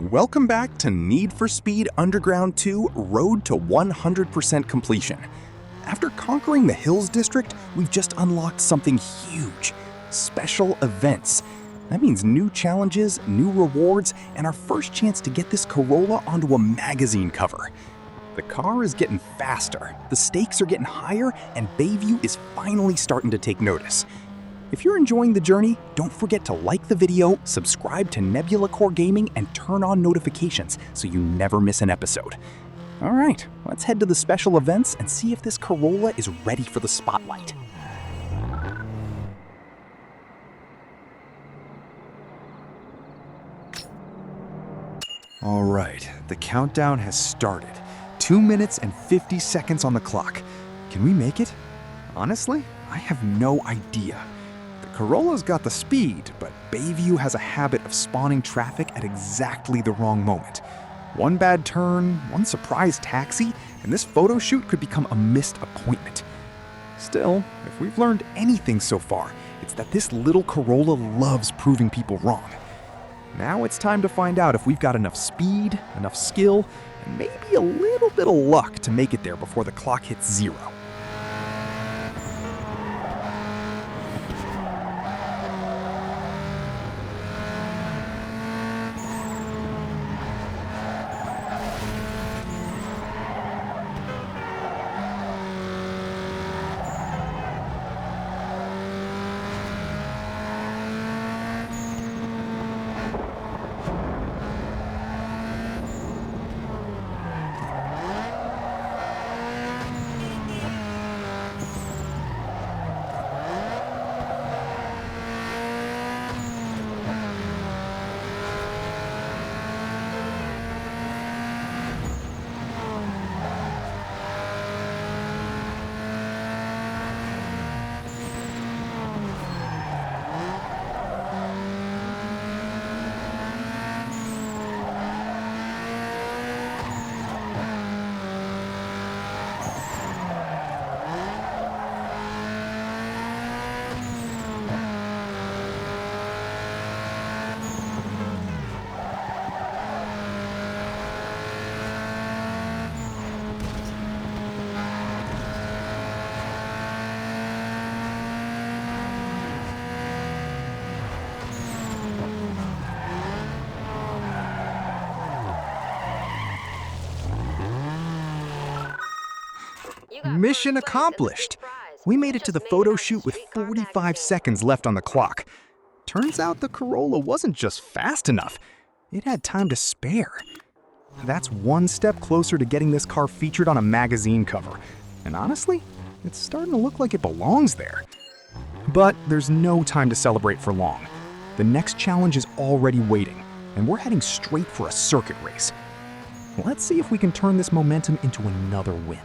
Welcome back to Need for Speed Underground 2 Road to 100% Completion. After conquering the Hills District, we've just unlocked something huge. Special events. That means new challenges, new rewards, and our first chance to get this Corolla onto a magazine cover. The car is getting faster, the stakes are getting higher, and Bayview is finally starting to take notice. If you're enjoying the journey, don't forget to like the video, subscribe to Nebula Core Gaming, and turn on notifications so you never miss an episode. All right, let's head to the special events and see if this Corolla is ready for the spotlight. All right, the countdown has started. 2 minutes and 50 seconds on the clock. Can we make it? Honestly, I have no idea. The Corolla's got the speed, but Bayview has a habit of spawning traffic at exactly the wrong moment. One bad turn, one surprise taxi, and this photo shoot could become a missed appointment. Still, if we've learned anything so far, it's that this little Corolla loves proving people wrong. Now it's time to find out if we've got enough speed, enough skill, and maybe a little bit of luck to make it there before the clock hits 0. Mission accomplished! We made it to the photo shoot with 45 seconds left on the clock. Turns out the Corolla wasn't just fast enough, it had time to spare. That's one step closer to getting this car featured on a magazine cover. And honestly, it's starting to look like it belongs there. But there's no time to celebrate for long. The next challenge is already waiting, and we're heading straight for a circuit race. Let's see if we can turn this momentum into another win.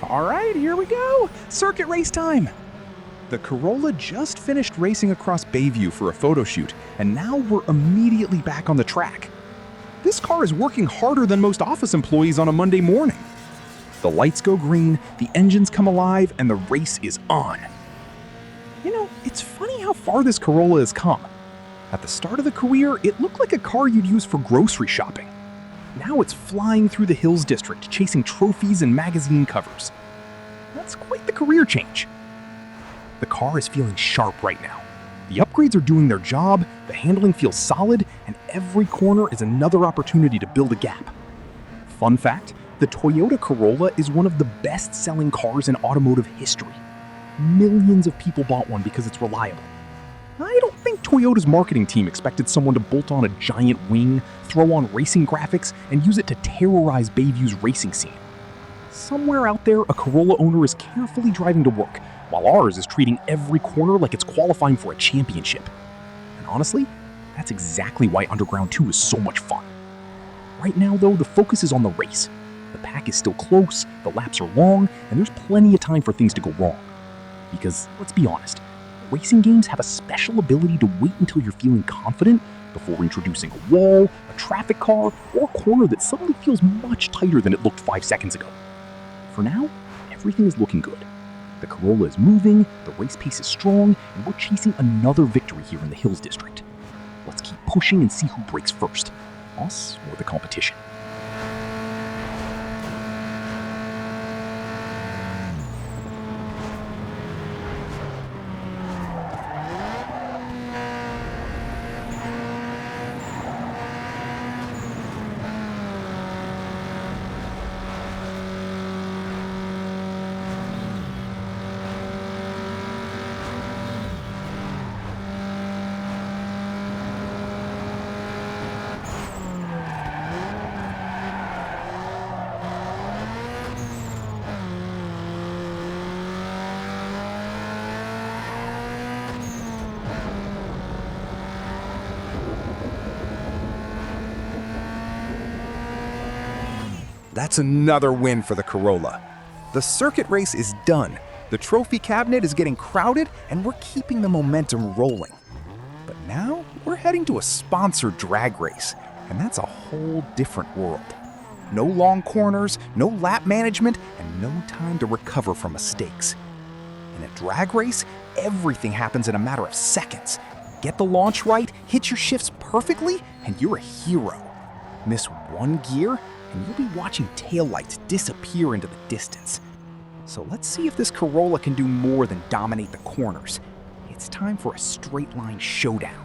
All right, here we go! Circuit race time! The Corolla just finished racing across Bayview for a photo shoot, and now we're immediately back on the track. This car is working harder than most office employees on a Monday morning. The lights go green, the engines come alive, and the race is on. You know, it's funny how far this Corolla has come. At the start of the career, it looked like a car you'd use for grocery shopping. Now it's flying through the Hills District, chasing trophies and magazine covers. That's quite the career change. The car is feeling sharp right now. The upgrades are doing their job, the handling feels solid, and every corner is another opportunity to build a gap. Fun fact, the Toyota Corolla is one of the best-selling cars in automotive history. Millions of people bought one because it's reliable. I don't think Toyota's marketing team expected someone to bolt on a giant wing, throw on racing graphics, and use it to terrorize Bayview's racing scene. Somewhere out there, a Corolla owner is carefully driving to work, while ours is treating every corner like it's qualifying for a championship. And honestly, that's exactly why Underground 2 is so much fun. Right now, though, the focus is on the race. The pack is still close, the laps are long, and there's plenty of time for things to go wrong. Because, let's be honest, racing games have a special ability to wait until you're feeling confident before introducing a wall, a traffic car, or a corner that suddenly feels much tighter than it looked 5 seconds ago. For now, everything is looking good. The Corolla is moving, the race pace is strong, and we're chasing another victory here in the Hills District. Let's keep pushing and see who breaks first, us or the competition. That's another win for the Corolla. The circuit race is done. The trophy cabinet is getting crowded, and we're keeping the momentum rolling. But now we're heading to a sponsored drag race, and that's a whole different world. No long corners, no lap management, and no time to recover from mistakes. In a drag race, everything happens in a matter of seconds. Get the launch right, hit your shifts perfectly, and you're a hero. Miss one gear, and you'll be watching taillights disappear into the distance. So let's see if this Corolla can do more than dominate the corners. It's time for a straight line showdown.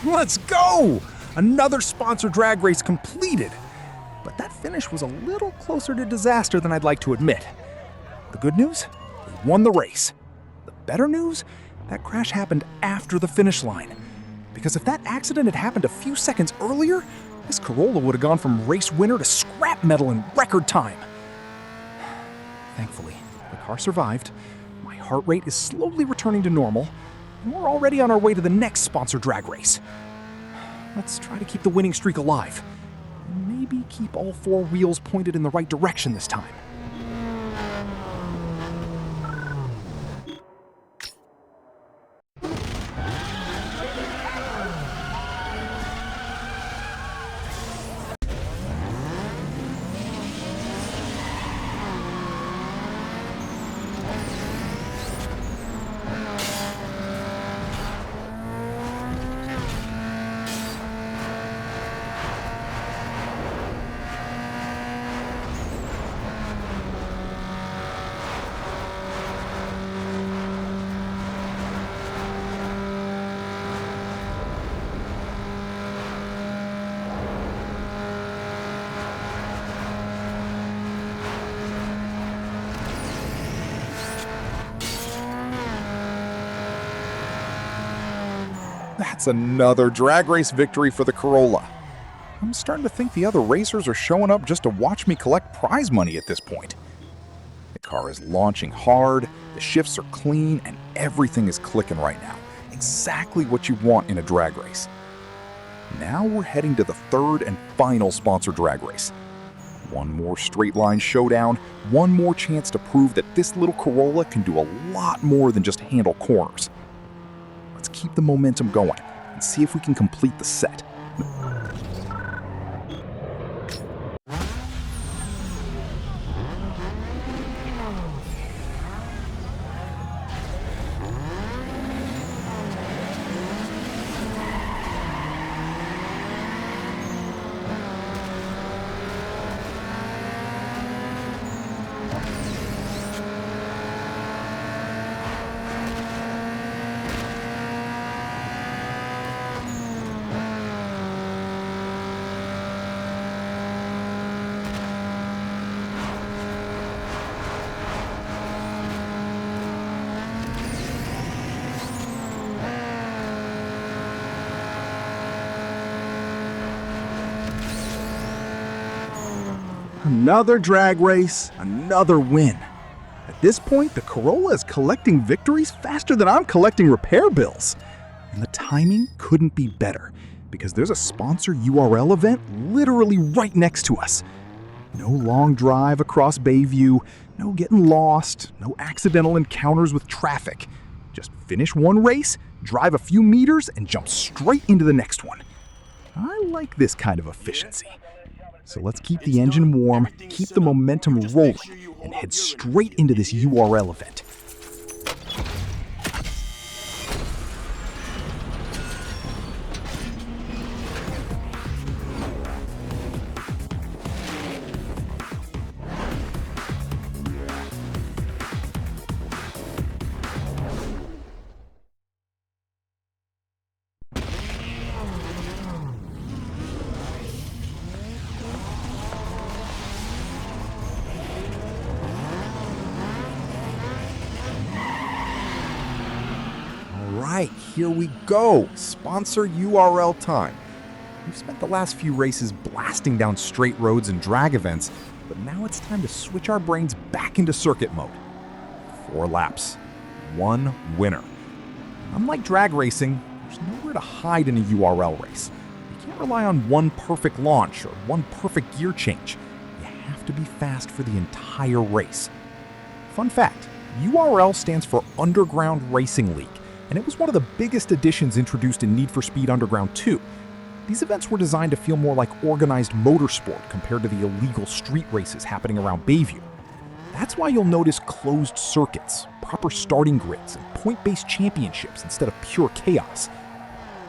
Let's go! Another sponsored drag race completed. But that finish was a little closer to disaster than I'd like to admit. The good news? We won the race. The better news? That crash happened after the finish line. Because if that accident had happened a few seconds earlier, this Corolla would have gone from race winner to scrap metal in record time. Thankfully, the car survived. My heart rate is slowly returning to normal, and we're already on our way to the next sponsored drag race. Let's try to keep the winning streak alive. Maybe keep all 4 wheels pointed in the right direction this time. That's another drag race victory for the Corolla. I'm starting to think the other racers are showing up just to watch me collect prize money at this point. The car is launching hard, the shifts are clean, and everything is clicking right now. Exactly what you want in a drag race. Now we're heading to the third and final sponsored drag race. One more straight line showdown, one more chance to prove that this little Corolla can do a lot more than just handle corners. Let's keep the momentum going and see if we can complete the set. Another drag race, another win. At this point, the Corolla is collecting victories faster than I'm collecting repair bills. And the timing couldn't be better, because there's a sponsor U.R.L. event literally right next to us. No long drive across Bayview, no getting lost, no accidental encounters with traffic. Just finish one race, drive a few meters, and jump straight into the next one. I like this kind of efficiency. So let's keep the engine warm, keep the momentum rolling, and head straight into this U.R.L. event. Right, here we go. Sponsor U.R.L. time. We've spent the last few races blasting down straight roads and drag events, but now it's time to switch our brains back into circuit mode. 4 laps, 1 winner. Unlike drag racing, there's nowhere to hide in a U.R.L. race. You can't rely on one perfect launch or one perfect gear change. You have to be fast for the entire race. Fun fact, U.R.L. stands for Underground Racing League, and it was one of the biggest additions introduced in Need for Speed Underground 2. These events were designed to feel more like organized motorsport compared to the illegal street races happening around Bayview. That's why you'll notice closed circuits, proper starting grids, and point-based championships instead of pure chaos.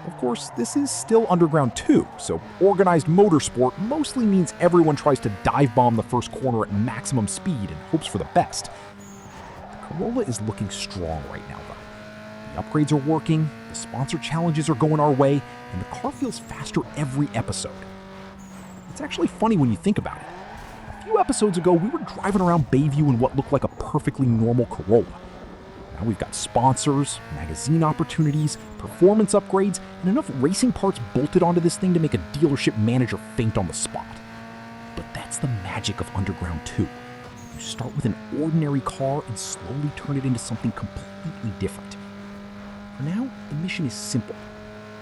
Of course, this is still Underground 2, so organized motorsport mostly means everyone tries to dive bomb the first corner at maximum speed and hopes for the best. The Corolla is looking strong right now, though. The upgrades are working, the sponsor challenges are going our way, and the car feels faster every episode. It's actually funny when you think about it. A few episodes ago, we were driving around Bayview in what looked like a perfectly normal Corolla. Now we've got sponsors, magazine opportunities, performance upgrades, and enough racing parts bolted onto this thing to make a dealership manager faint on the spot. But that's the magic of Underground 2. You start with an ordinary car and slowly turn it into something completely different. For now, the mission is simple.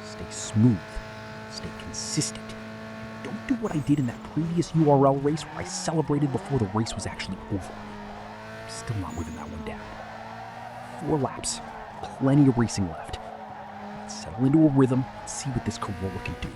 Stay smooth, stay consistent. Don't do what I did in that previous U.R.L. race where I celebrated before the race was actually over. I'm still not living that one down. 4 laps, plenty of racing left. Let's settle into a rhythm and see what this Corolla can do.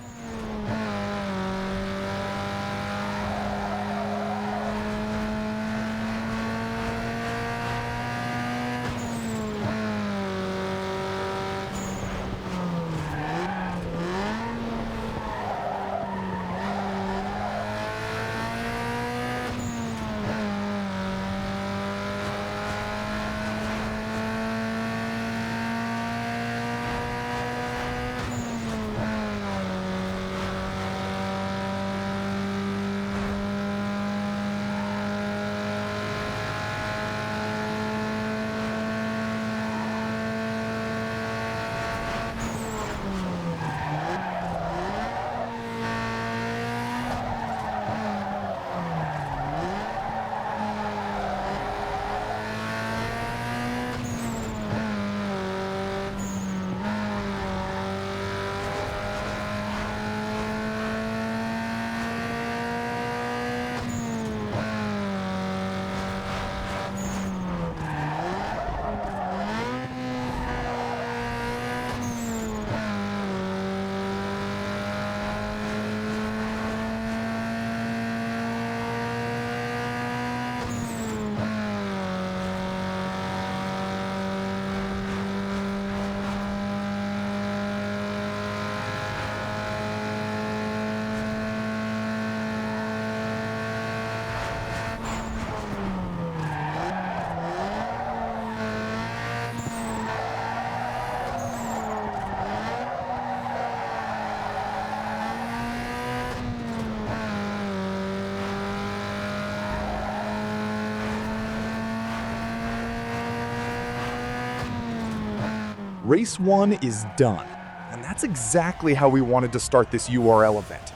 Race 1 is done, and that's exactly how we wanted to start this U.R.L. event.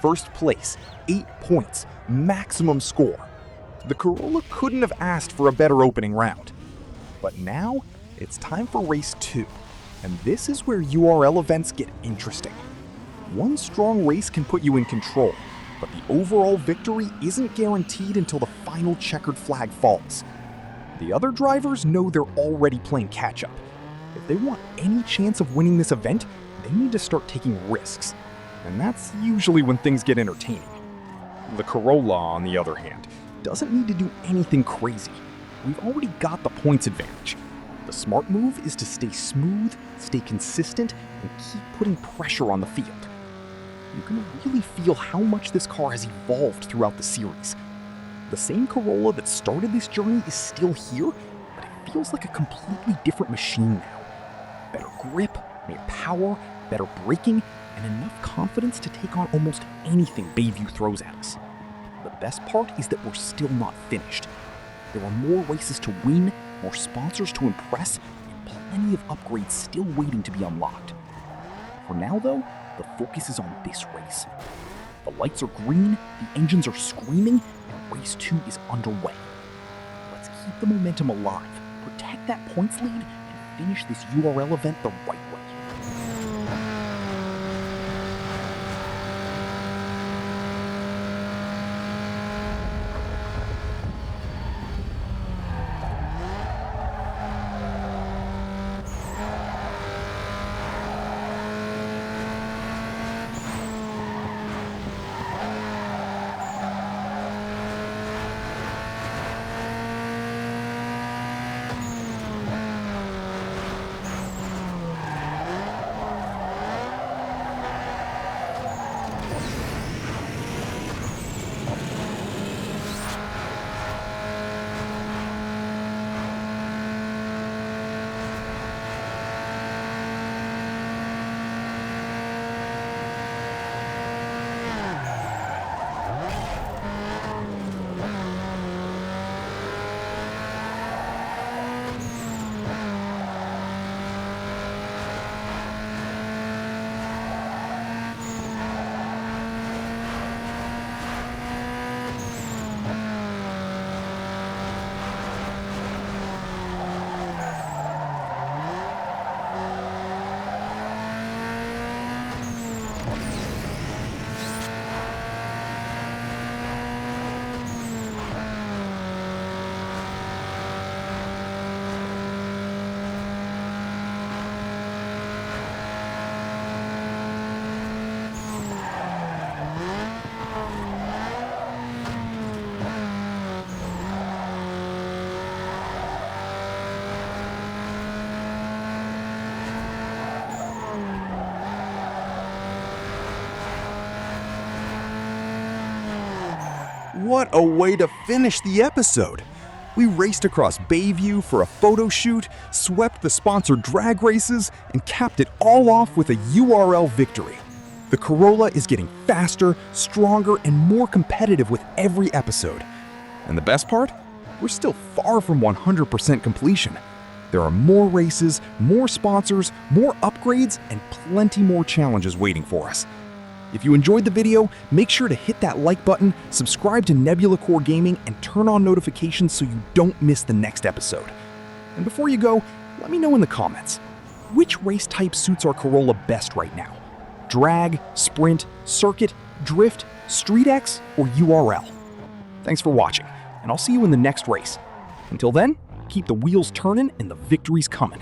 First place, 8 points, maximum score. The Corolla couldn't have asked for a better opening round. But now, it's time for race 2, and this is where U.R.L events get interesting. One strong race can put you in control, but the overall victory isn't guaranteed until the final checkered flag falls. The other drivers know they're already playing catch-up. If they want any chance of winning this event, they need to start taking risks. And that's usually when things get entertaining. The Corolla, on the other hand, doesn't need to do anything crazy. We've already got the points advantage. The smart move is to stay smooth, stay consistent, and keep putting pressure on the field. You can really feel how much this car has evolved throughout the series. The same Corolla that started this journey is still here, but it feels like a completely different machine now. Better grip, more power, better braking, and enough confidence to take on almost anything Bayview throws at us. The best part is that we're still not finished. There are more races to win, more sponsors to impress, and plenty of upgrades still waiting to be unlocked. For now, though, the focus is on this race. The lights are green, the engines are screaming, and race 2 is underway. Let's keep the momentum alive, protect that points lead, and finish this U.R.L event the right way. What a way to finish the episode! We raced across Bayview for a photo shoot, swept the sponsored drag races, and capped it all off with a U.R.L victory. The Corolla is getting faster, stronger, and more competitive with every episode. And the best part? We're still far from 100% completion. There are more races, more sponsors, more upgrades, and plenty more challenges waiting for us. If you enjoyed the video, make sure to hit that like button, subscribe to Nebula Core Gaming, and turn on notifications so you don't miss the next episode. And before you go, let me know in the comments, which race type suits our Corolla best right now? Drag, sprint, circuit, drift, street X, or U.R.L? Thanks for watching, and I'll see you in the next race. Until then, keep the wheels turning and the victories coming.